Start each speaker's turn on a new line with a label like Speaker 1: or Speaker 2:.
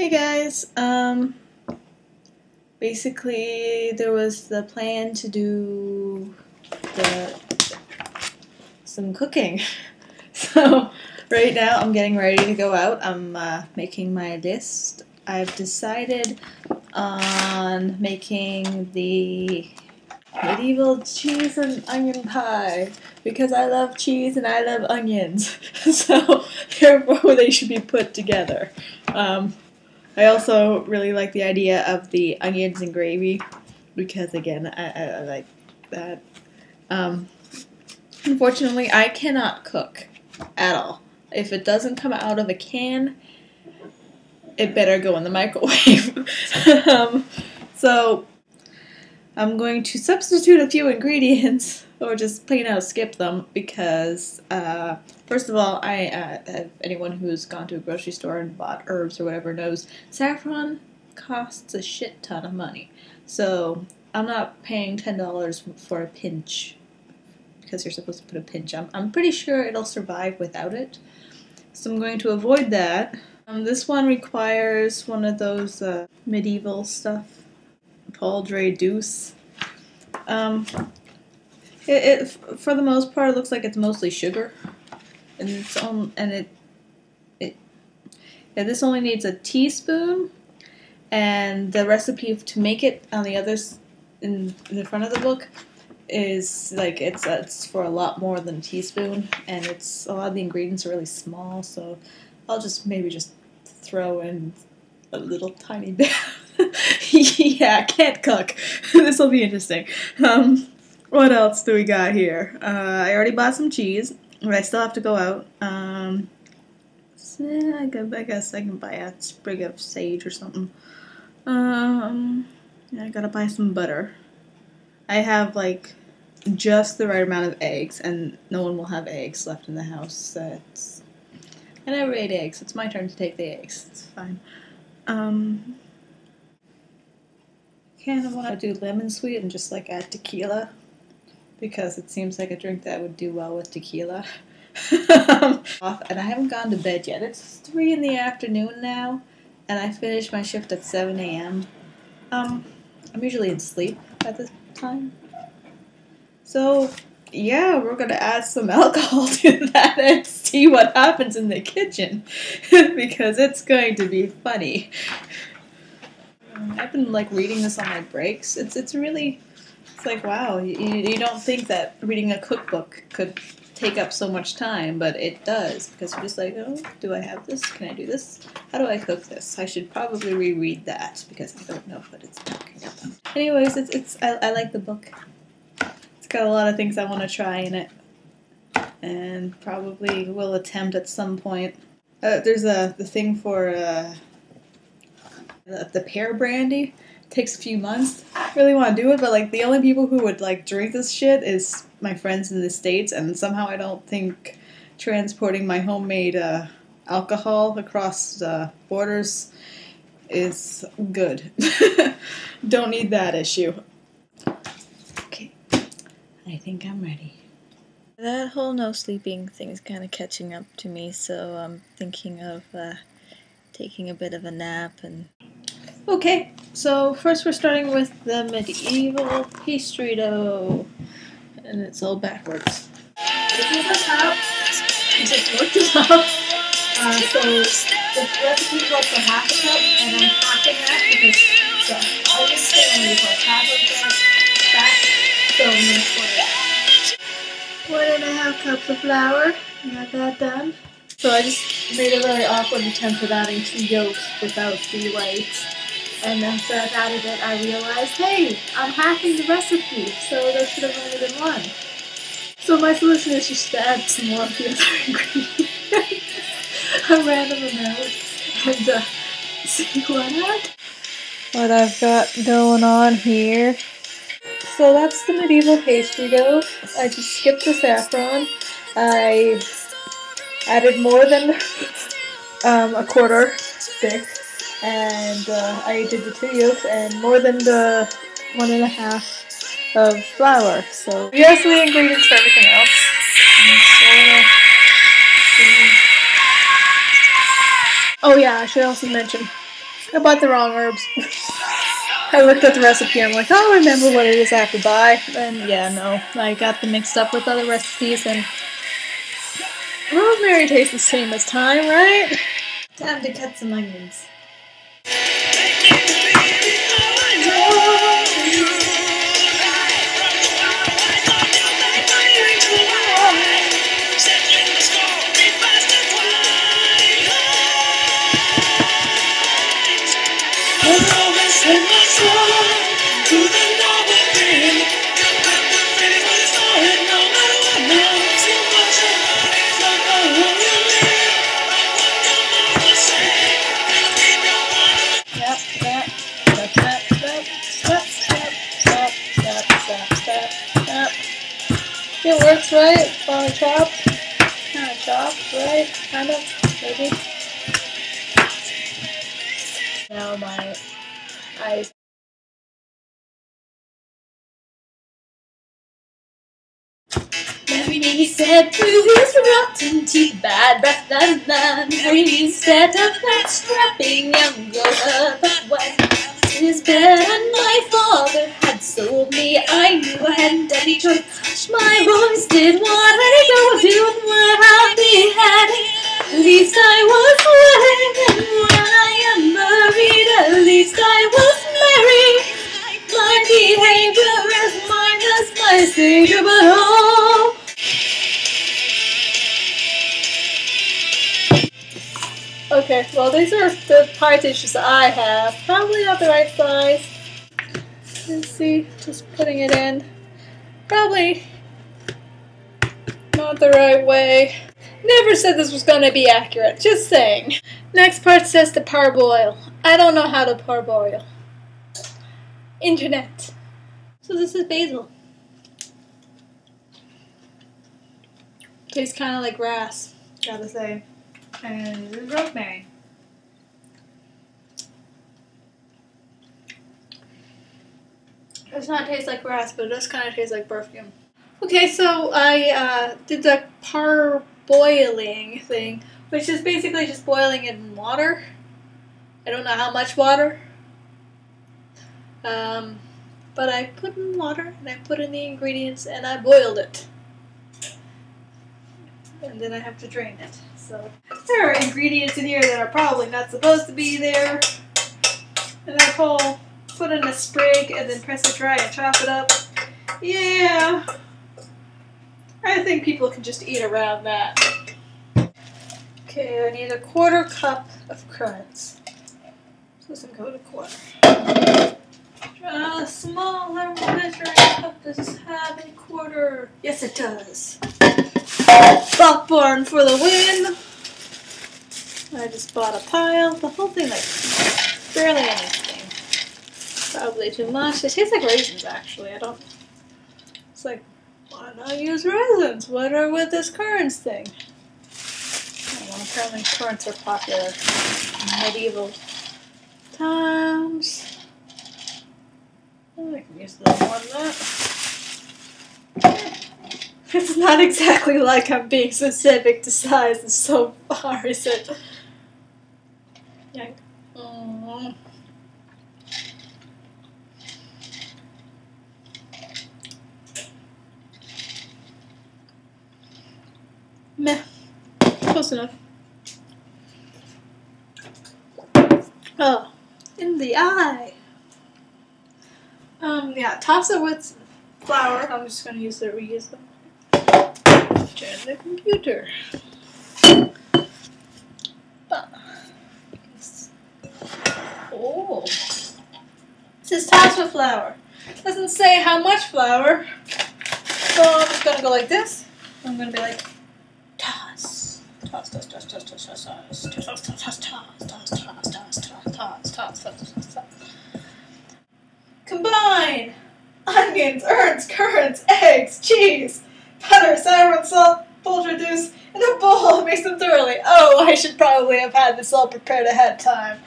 Speaker 1: Hey guys, basically there was the plan to do some cooking. So right now I'm getting ready to go out. I'm making my list. I've decided on making the medieval cheese and onion pie because I love cheese and I love onions. So therefore they should be put together. I also really like the idea of the onions and gravy because, again, I like that. Unfortunately, I cannot cook at all. If it doesn't come out of a can, it better go in the microwave. So I'm going to substitute a few ingredients or just plain out skip them because, first of all, anyone who's gone to a grocery store and bought herbs or whatever knows saffron costs a shit ton of money. So I'm not paying $10 for a pinch because you're supposed to put a pinch. I'm pretty sure it'll survive without it. So I'm going to avoid that. This one requires one of those medieval stuff. Pauldre Deuce. It for the most part, it looks like it's mostly sugar, and this only needs a teaspoon, and the recipe to make it on the others in the front of the book is like it's for a lot more than a teaspoon, and it's a lot of the ingredients are really small, so I'll just throw in a little tiny bit. Yeah, can't cook. This will be interesting. What else do we got here? I already bought some cheese, but I still have to go out. So I guess I can buy a sprig of sage or something. Yeah, I gotta buy some butter. I have like just the right amount of eggs, and no one will have eggs left in the house. I never ate eggs. It's my turn to take the eggs. It's fine. Kind of want to do lemon sweet and just like add tequila because it seems like a drink that would do well with tequila. And I haven't gone to bed yet. It's 3 in the afternoon now, and I finished my shift at 7 a.m. I'm usually in sleep at this time. So yeah, we're gonna add some alcohol to that and see what happens in the kitchen because it's going to be funny. I've been like reading this on my breaks. It's like wow, you don't think that reading a cookbook could take up so much time, but it does because you're just like, oh, do I have this? Can I do this? How do I cook this? I should probably reread that because I don't know what it's talking about. Anyways, I like the book. It's got a lot of things I want to try in it, and probably will attempt at some point. There's the thing for the pear brandy. It takes a few months. I really want to do it, but like the only people who would like drink this shit is my friends in the States, and somehow I don't think transporting my homemade alcohol across borders is good. Don't need that issue. Okay, I think I'm ready. That whole no sleeping thing is kind of catching up to me, so I'm thinking of taking a bit of a nap. And okay, so first we're starting with the medieval pastry dough, and it's all backwards. This is the top. I just looked it up. So the recipe calls for half a cup, and I'm halving that because the onions can only requires half of that, so I'm going to pour 1.5 cups of flour. Got that done. So I just made a very awkward attempt at adding 2 yolks without the whites. And after I've added it, I realized, hey, I'm halving the recipe, so there should have only been 1. So my solution is just to add some more of the other ingredients. A random amount. And see what I've got going on here. So that's the medieval pastry dough. I just skipped the saffron. I added more than a quarter stick, and I did the 2 yolks and more than the 1.5 of flour. So here's the ingredients for everything else. Oh yeah, I should also mention I bought the wrong herbs. I looked at the recipe and I'm like, I'll remember what it is I have to buy. And yeah, no, I got them mixed up with other recipes, and rosemary tastes the same as thyme, right? Time to cut some onions. It works, right? On a chop? Kind of chop, right? Kind of, maybe. Now my eyes. Mary said through his rotten teeth, bad breath and none. Mary said of that strapping young girl, but when his bed and my father had sold me, I knew I hadn't any choice. My boys did what I go do and were happy heading. At least I was wedding, and when I am married, at least I was married. My behavior is mine as my savior, but oh. Okay, well these are the pie dishes I have. Probably not the right size. Let's see, just putting it in. Probably not the right way. Never said this was going to be accurate, just saying. Next part says to parboil. I don't know how to parboil. Internet. So this is basil. Tastes kind of like grass, gotta say. And this is rosemary. It does not taste like grass, but it does kind of taste like perfume. Okay, so I did the parboiling thing, which is basically just boiling it in water. I don't know how much water. But I put in water, and I put in the ingredients, and I boiled it. And then I have to drain it. So there are ingredients in here that are probably not supposed to be there. And I put in a sprig and then press it dry and chop it up. Yeah. I think people can just eat around that. Okay, I need a 1/4 cup of currants. So this will go to 1/4. A smaller measuring cup. Does this have a 1/4? Yes, it does. Popcorn for the win. I just bought a pile. The whole thing, like, barely anything. Probably too much. It tastes like raisins, actually. It's like, why not use raisins? What are with this currants thing? I don't know, apparently currants are popular in medieval times. I can use a little more than that. It's not exactly like I'm being specific to size. It's so far, is it? Yank. Meh. Close enough. Oh, in the eye. Yeah, toss it with flour. I'm just gonna reuse them. Turn the computer. Oh. It says toss with flour. Doesn't say how much flour. So I'm just gonna go like this. I'm gonna be like, toss. Toss, toss, toss, toss, toss, toss, toss, toss, toss, toss, toss, toss, toss, toss, toss, toss, toss. Combine onions, herbs, currants, eggs, cheese, butter, sour and salt, poultry juice in a bowl. Mix them thoroughly. Oh, I should probably have had this all prepared ahead of time.